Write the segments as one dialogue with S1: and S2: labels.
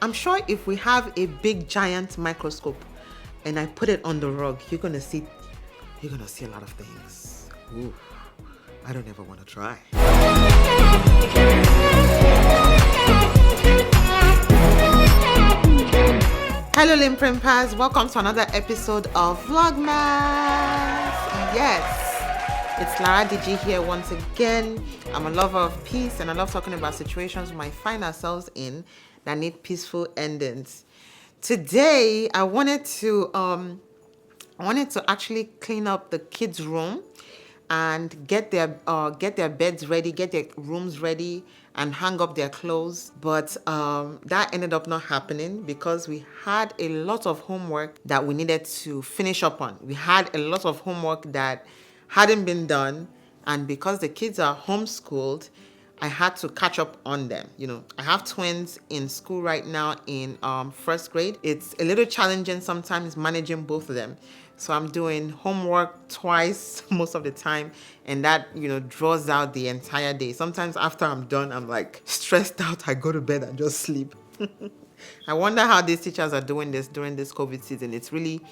S1: I'm sure if we have a big giant microscope and I put it on the rug, you're gonna see a lot of things. Ooh, I don't ever want to try. Hello LinPRinPers, welcome to another episode of Vlogmas. Yes, it's Laraddiji here once again. I'm a lover of peace and I love talking about situations we might find ourselves in that need peaceful endings. Today, I wanted to actually clean up the kids' room and get their beds ready, get their rooms ready, and hang up their clothes. But that ended up not happening because we had a lot of homework that we needed to finish up on. We had a lot of homework that hadn't been done, and because the kids are homeschooled, I had to catch up on them. You know, I have twins in school right now in first grade. It's a little challenging sometimes managing both of them. So I'm doing homework twice most of the time, and that, draws out the entire day. Sometimes after I'm done, I'm like stressed out. I go to bed and just sleep. I wonder how these teachers are doing this during this COVID season. It's really,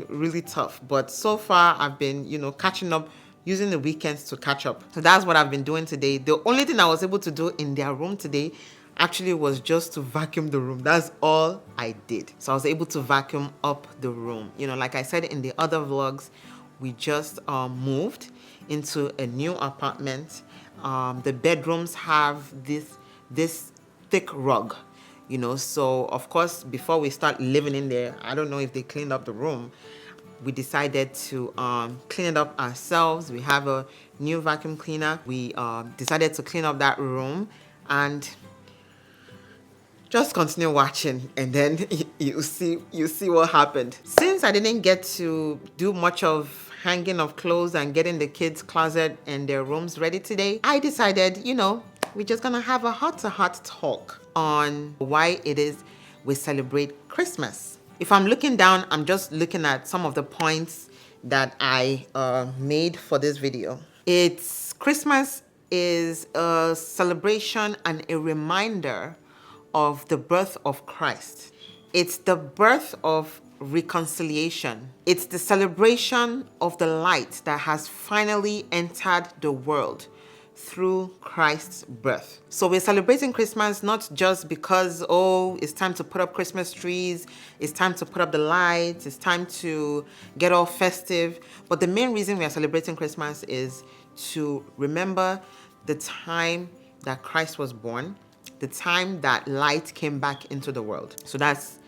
S1: really tough. But so far, I've been, catching up, using the weekends to catch up. So that's what I've been doing today. The only thing I was able to do in their room today actually was just to vacuum the room. That's all I did. So I was able to vacuum up the room. Like I said in the other vlogs, we just moved into a new apartment. The bedrooms have this thick rug. So of course, before we start living in there, I don't know if they cleaned up the room. We decided to clean it up ourselves. We have a new vacuum cleaner. We decided to clean up that room and just continue watching, and then you see what happened. Since I didn't get to do much of hanging of clothes and getting the kids' closet and their rooms ready today, I decided, we're just gonna have a heart-to-heart talk on why it is we celebrate Christmas. If I'm looking down, I'm just looking at some of the points that I made for this video. Christmas is a celebration and a reminder of the birth of Christ. It's the birth of reconciliation. It's the celebration of the light that has finally entered the world through Christ's birth. So we're celebrating Christmas not just because, it's time to put up Christmas trees, it's time to put up the lights, it's time to get all festive, but the main reason we are celebrating Christmas is to remember the time that Christ was born, the time that light came back into the world. So that's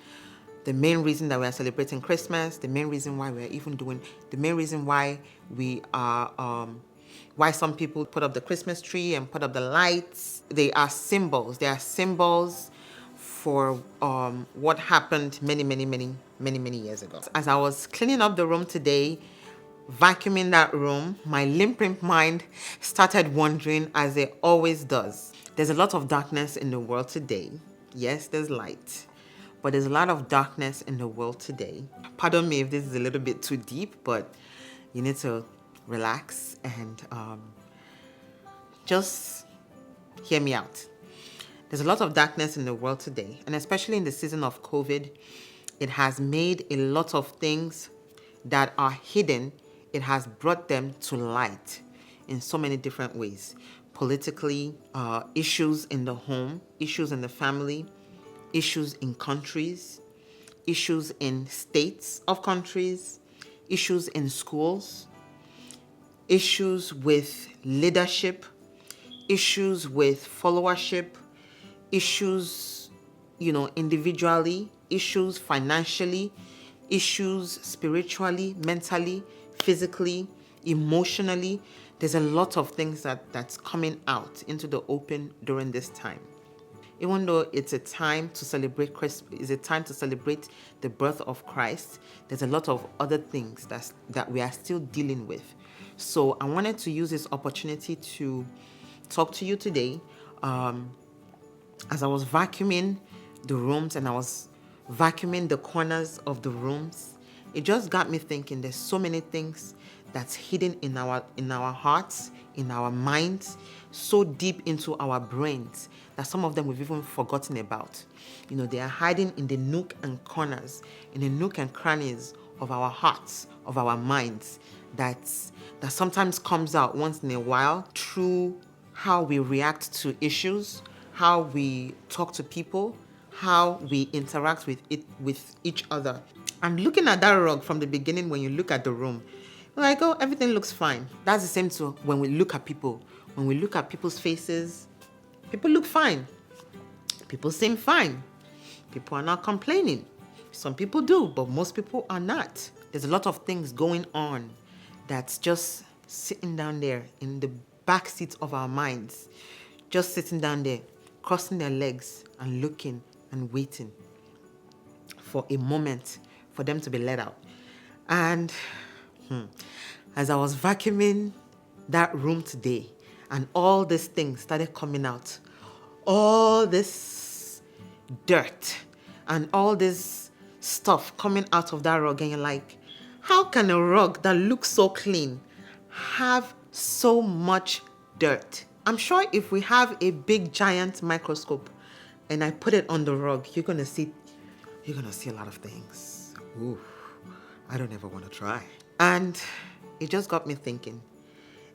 S1: the main reason that we are celebrating Christmas, the main reason why the main reason why we are, why some people put up the Christmas tree and put up the lights. They are symbols. They are symbols for what happened many years ago. As I was cleaning up the room today, vacuuming that room, my LinPRinP mind started wandering, as it always does. There's a lot of darkness in the world today. Yes, there's light, but there's a lot of darkness in the world today. Pardon me if this is a little bit too deep, but you need to relax and just hear me out. There's a lot of darkness in the world today, and especially in the season of COVID, it has made a lot of things that are hidden, it has brought them to light in so many different ways. Politically, issues in the home, issues in the family, issues in countries, issues in states of countries, issues in schools, issues with leadership, issues with followership, issues, individually, issues financially, issues spiritually, mentally, physically, emotionally. There's a lot of things that's coming out into the open during this time. Even though it's a time to celebrate Christmas, it's a time to celebrate the birth of Christ, there's a lot of other things that we are still dealing with. So I wanted to use this opportunity to talk to you today. As I was vacuuming the rooms and I was vacuuming the corners of the rooms, it just got me thinking there's so many things that's hidden in our hearts, in our minds, so deep into our brains that some of them we've even forgotten about. You know, they are hiding in the nook and corners, in the nook and crannies of our hearts, of our minds, that sometimes comes out once in a while through how we react to issues, how we talk to people, how we interact with each other. And looking at that rug from the beginning, when you look at the room, you're like, oh, everything looks fine. That's the same too when we look at people. When we look at people's faces, people look fine. People seem fine. People are not complaining. Some people do, but most people are not. There's a lot of things going on that's just sitting down there in the back seat of our minds, just sitting down there, crossing their legs and looking and waiting for a moment for them to be let out. And as I was vacuuming that room today and all these things started coming out, all this dirt and all this stuff coming out of that rug, and you're like, how can a rug that looks so clean have so much dirt? I'm sure if we have a big giant microscope and I put it on the rug, you're gonna see a lot of things. Ooh, I don't ever want to try. And it just got me thinking.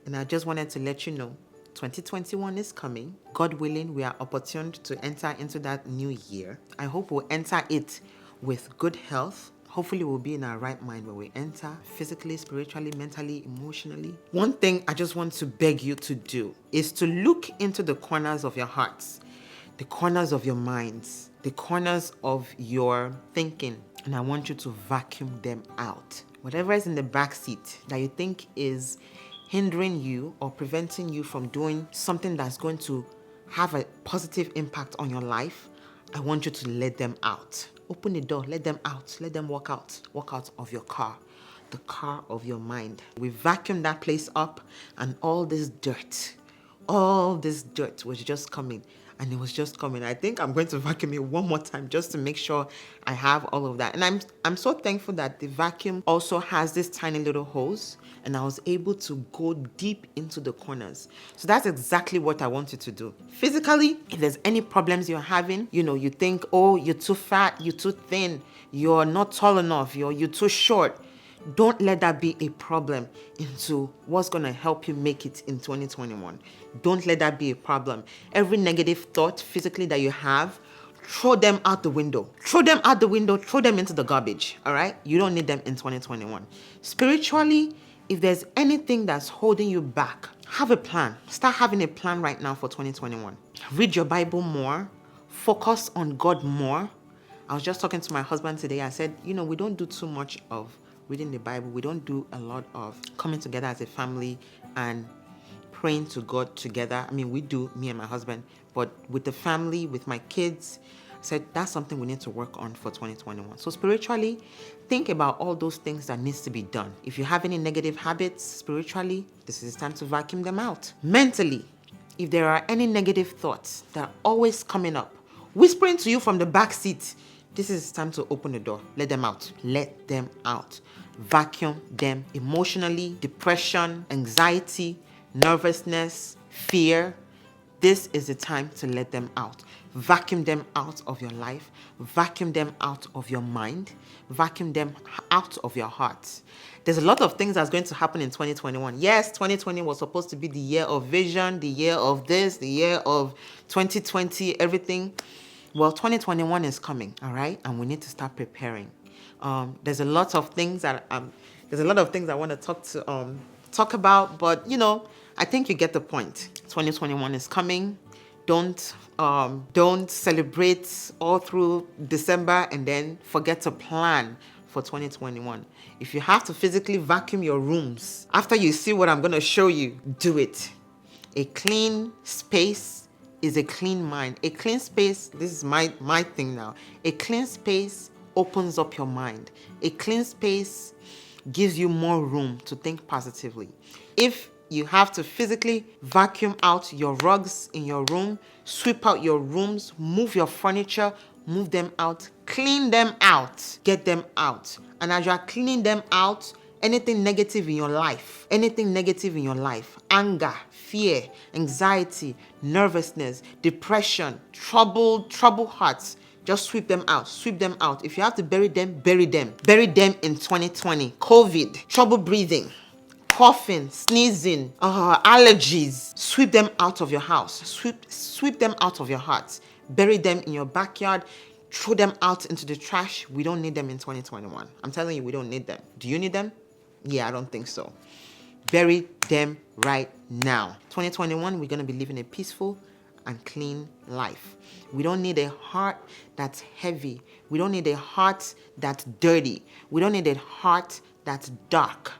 S1: And I just wanted to let you know, 2021 is coming. God willing, we are opportuned to enter into that new year. I hope we'll enter it with good health. Hopefully we'll be in our right mind when we enter, physically, spiritually, mentally, emotionally. One thing I just want to beg you to do is to look into the corners of your hearts, the corners of your minds, the corners of your thinking, and I want you to vacuum them out. Whatever is in the back seat that you think is hindering you or preventing you from doing something that's going to have a positive impact on your life, I want you to let them out. Open the door, let them out, let them walk out of your car, the car of your mind. We vacuumed that place up, and all this dirt was just coming. And it was just coming. I think I'm going to vacuum it one more time just to make sure I have all of that. And I'm so thankful that the vacuum also has this tiny little hose, and I was able to go deep into the corners. So that's exactly what I want you to do. Physically, if there's any problems you're having, you think, oh, you're too fat, you're too thin, you're not tall enough, you're too short. Don't let that be a problem into what's going to help you make it in 2021. Don't let that be a problem. Every negative thought physically that you have, throw them out the window. Throw them out the window, throw them into the garbage, all right? You don't need them in 2021. Spiritually, if there's anything that's holding you back, have a plan. Start having a plan right now for 2021. Read your Bible more. Focus on God more. I was just talking to my husband today. I said, we don't do too much of reading the Bible. We don't do a lot of coming together as a family and praying to God together. I mean, we do, me and my husband, but with the family, with my kids, I said that's something we need to work on for 2021. So spiritually, think about all those things that needs to be done. If you have any negative habits spiritually, this is time to vacuum them out. Mentally, if there are any negative thoughts that are always coming up, whispering to you from the back seat, this is time to open the door. Let them out. Let them out. Vacuum them emotionally, depression, anxiety, nervousness, fear. This is the time to let them out. Vacuum them out of your life. Vacuum them out of your mind. Vacuum them out of your heart. There's a lot of things that's going to happen in 2021. Yes, 2020 was supposed to be the year of vision, the year of this, the year of 2020, everything. Well, 2021 is coming, all right? And we need to start preparing. There's a lot of things that I want to talk about, but I think you get the point. 2021 is coming. Don't celebrate all through December and then forget to plan for 2021. If you have to physically vacuum your rooms after you see what I'm going to show you, do it. A clean space is a clean mind. A clean space, this is my thing now. A clean space opens up your mind. A clean space gives you more room to think positively. If you have to physically vacuum out your rugs in your room, sweep out your rooms, move your furniture, move them out, clean them out, get them out. And as you are cleaning them out, anything negative in your life, anger, fear, anxiety, nervousness, depression, troubled hearts, just sweep them out. Sweep them out. If you have to bury them, bury them. Bury them in 2020. COVID, trouble breathing, coughing, sneezing, allergies. Sweep them out of your house. Sweep them out of your heart. Bury them in your backyard. Throw them out into the trash. We don't need them in 2021. I'm telling you, we don't need them. Do you need them? Yeah, I don't think so. Bury them right now. 2021, we're going to be living a peaceful and clean life. We don't need a heart that's heavy. We don't need a heart that's dirty. We don't need a heart that's dark.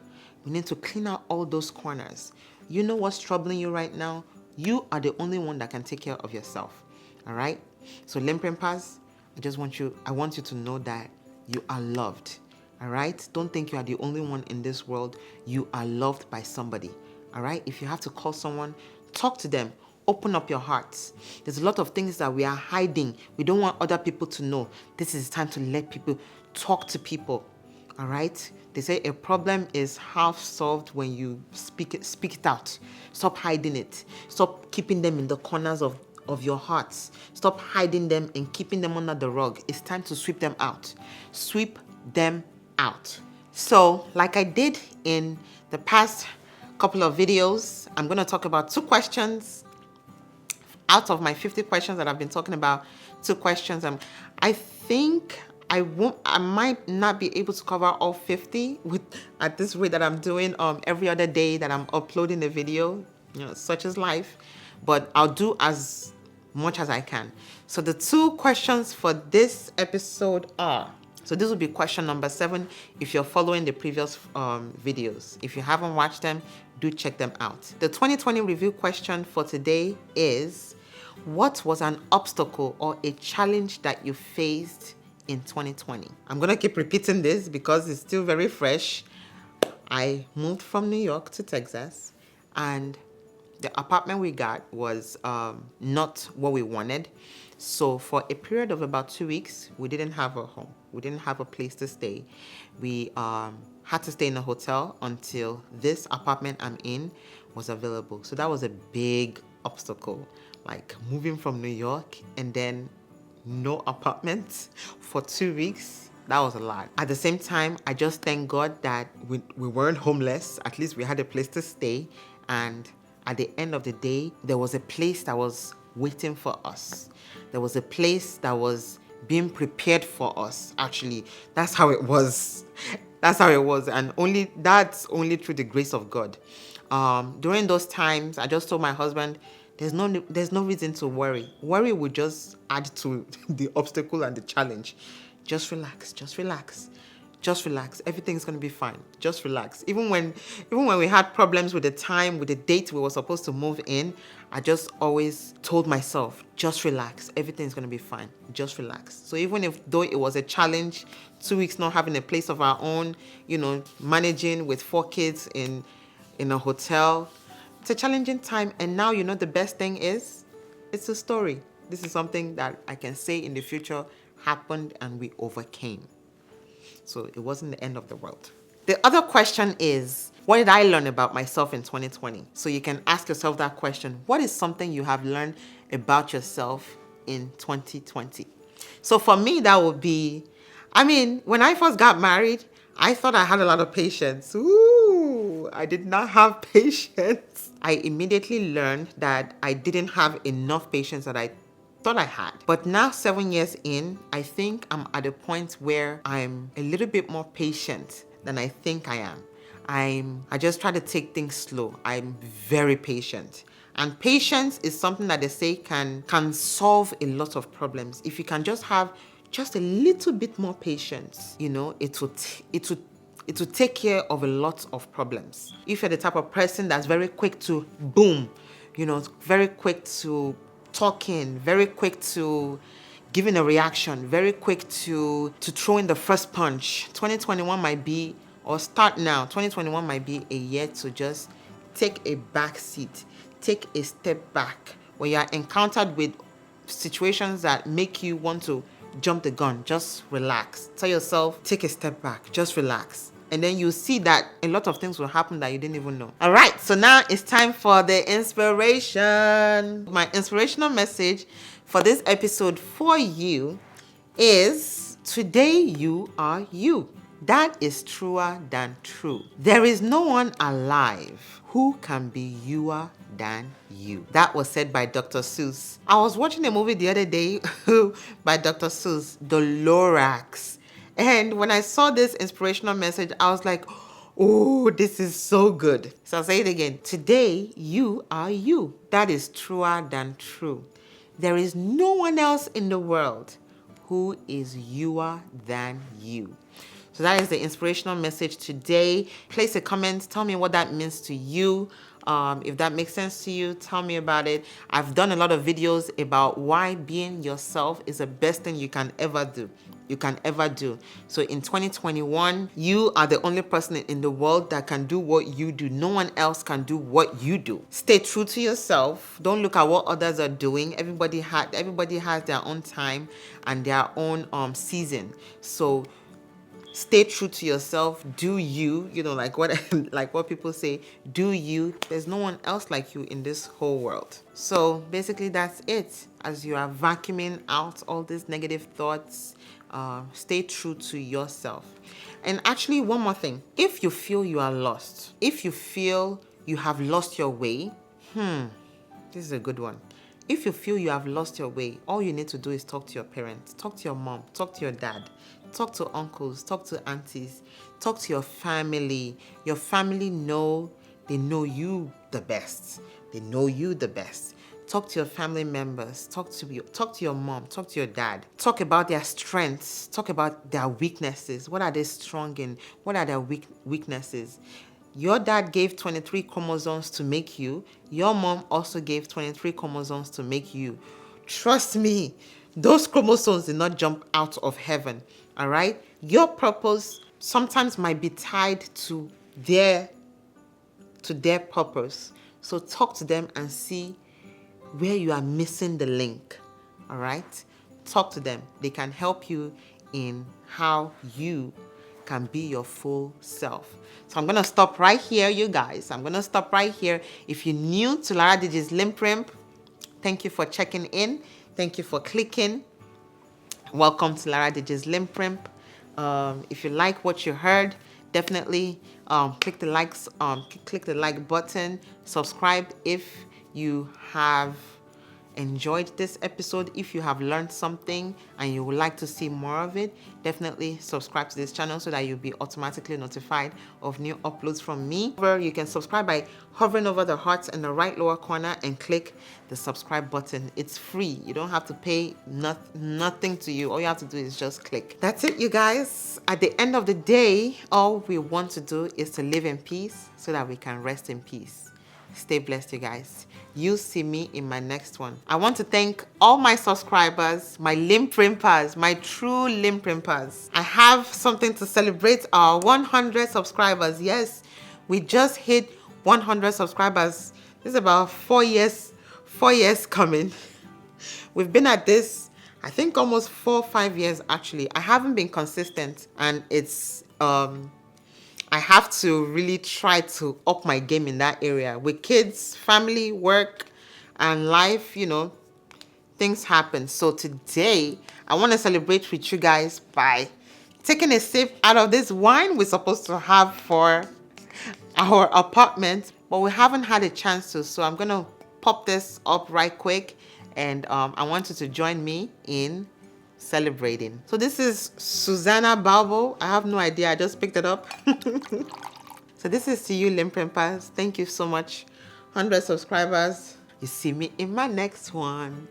S1: We need to clean out all those corners. You know what's troubling you right now? You are the only one that can take care of yourself. All right? So LinPRinPers, I want you to know that you are loved. All right? Don't think you are the only one in this world. You are loved by somebody. All right? If you have to call someone, talk to them. Open up your hearts. There's a lot of things that we are hiding. We don't want other people to know. This is time to let people talk to people. All right? They say a problem is half solved when you speak it out. Stop hiding it. Stop keeping them in the corners of your hearts. Stop hiding them and keeping them under the rug. It's time to sweep them out. Sweep them out. So, like I did in the past couple of videos, I'm going to talk about 2 questions. Out of my 50 questions that I've been talking about, 2 questions. I think I might not be able to cover all 50 at this rate that I'm doing every other day that I'm uploading a video, such as life, but I'll do as much as I can. So the 2 questions for this episode are, so this will be question number 7 if you're following the previous videos. If you haven't watched them, do check them out. The 2020 review question for today is, what was an obstacle or a challenge that you faced in 2020? I'm going to keep repeating this because it's still very fresh. I moved from New York to Texas, and the apartment we got was not what we wanted. So for a period of about 2 weeks, we didn't have a home. We didn't have a place to stay. We had to stay in a hotel until this apartment I'm in was available. So that was a big obstacle, like moving from New York and then no apartment for 2 weeks. That was a lot. At the same time, I just thank God that we weren't homeless. At least we had a place to stay. And at the end of the day, there was a place that was waiting for us. There was a place that was being prepared for us, actually. That's how it was. That's how it was. And that's only through the grace of God. During those times, I just told my husband, there's no reason to worry. Worry will just add to the obstacle and the challenge. Just relax. Just relax. Just relax. Everything's going to be fine. Just relax. Even when we had problems with the time, with the date we were supposed to move in, I just always told myself, just relax. Everything's going to be fine. Just relax. So even though it was a challenge, 2 weeks not having a place of our own, managing with 4 kids in a hotel, it's a challenging time. And now, the best thing is, it's a story. This is something that I can say in the future happened and we overcame. So it wasn't the end of the world. The other question is, what did I learn about myself in 2020? So you can ask yourself that question. What is something you have learned about yourself in 2020? So for me, that would be, when I first got married, I thought I had a lot of patience. Ooh, I did not have patience. I immediately learned that I didn't have enough patience that I thought I had. But now 7 years in, I think I'm at a point where I'm a little bit more patient than I think I am. I just try to take things slow. I'm very patient. And patience is something that they say can solve a lot of problems. If you can just have just a little bit more patience, it will take care of a lot of problems. If you're the type of person that's very quick to boom, very quick to talking, very quick to giving a reaction, very quick to throwing the first punch, 2021 might be, or start now, 2021 might be a year to just take a back seat, take a step back. When you're encountered with situations that make you want to jump the gun, just relax. Tell yourself, take a step back, just relax. and then you see that a lot of things will happen that you didn't even know. All right, so now it's time for the inspiration. My inspirational message for this episode for you is, today you are you. That is truer than true. There is no one alive who can be youer than you. That was said by Dr. Seuss. I was watching a movie the other day by Dr. Seuss, The Lorax. And when I saw this inspirational message, I was like, oh, this is so good. So I'll say it again. Today, you are you. That is truer than true. There is no one else in the world who is youer than you. So that is the inspirational message today. Place a comment. Tell me what that means to you. If that makes sense to you, tell me about it. I've done a lot of videos about why being yourself is the best thing you can ever do. So in 2021, you are the only person in the world that can do what you do. No one else can do what you do. Stay true to yourself. Don't look at what others are doing. Everybody has their own time and their own season. So stay true to yourself. Do you, like what people say, do you. There's no one else like you in this whole world. So basically that's it. As you are vacuuming out all these negative thoughts, stay true to yourself. And actually, one more thing. If you feel you are lost, if you feel you have lost your way, this is a good one. If you feel you have lost your way, all you need to do is talk to your parents, talk to your mom, talk to your dad, talk to uncles, talk to aunties, talk to your family. Your family they know you the best. They know you the best. Talk to your family members, talk to your mom, talk to your dad. Talk about their strengths, talk about their weaknesses. What are they strong in? What are their weaknesses? Your dad gave 23 chromosomes to make you. Your mom also gave 23 chromosomes to make you. Trust me, those chromosomes did not jump out of heaven, all right? Your purpose sometimes might be tied to their purpose. So talk to them and see where you are missing the link, all right? Talk to them. They can help you in how you can be your full self. So I'm going to stop right here, you guys. I'm going to stop right here. If you're new to Laradiji's LinPRinP, thank you for checking in. Thank you for clicking. Welcome to Laraddiji LinPRinP. If you like what you heard, definitely click the like button. Subscribe if you have enjoyed this episode. If you have learned something and you would like to see more of it, definitely subscribe to this channel so that you'll be automatically notified of new uploads from me. You can subscribe by hovering over the hearts in the right lower corner and click the subscribe button. It's free. You don't have to pay nothing to you. All you have to do is just click. That's it, you guys. At the end of the day, all we want to do is to live in peace so that we can rest in peace. Stay blessed, you guys. You see me in my next one. I want to thank all my subscribers, my LinPRinPers, my true LinPRinPers. I have something to celebrate our 100 subscribers. Yes, we just hit 100 subscribers. This is about 4 years coming. We've been at this, I think, almost 4 or 5 years actually. I haven't been consistent, and it's I have to really try to up my game in that area. With kids, family, work, and life, things happen. So today, I want to celebrate with you guys by taking a sip out of this wine we're supposed to have for our apartment, but we haven't had a chance to. So I'm going to pop this up right quick, and I want you to join me in celebrating. So this is Susanna Balbo. I have no idea. I just picked it up. So this is to you, LinPRinPers. Thank you so much. 100 subscribers. You see me in my next one.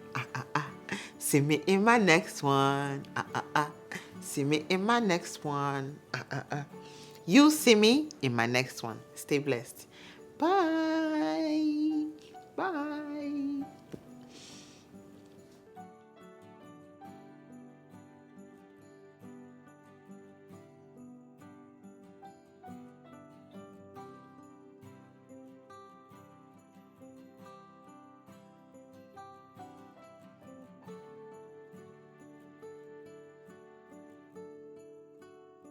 S1: See me in my next one. See me in my next one. You see me in my next one. Stay blessed. Bye.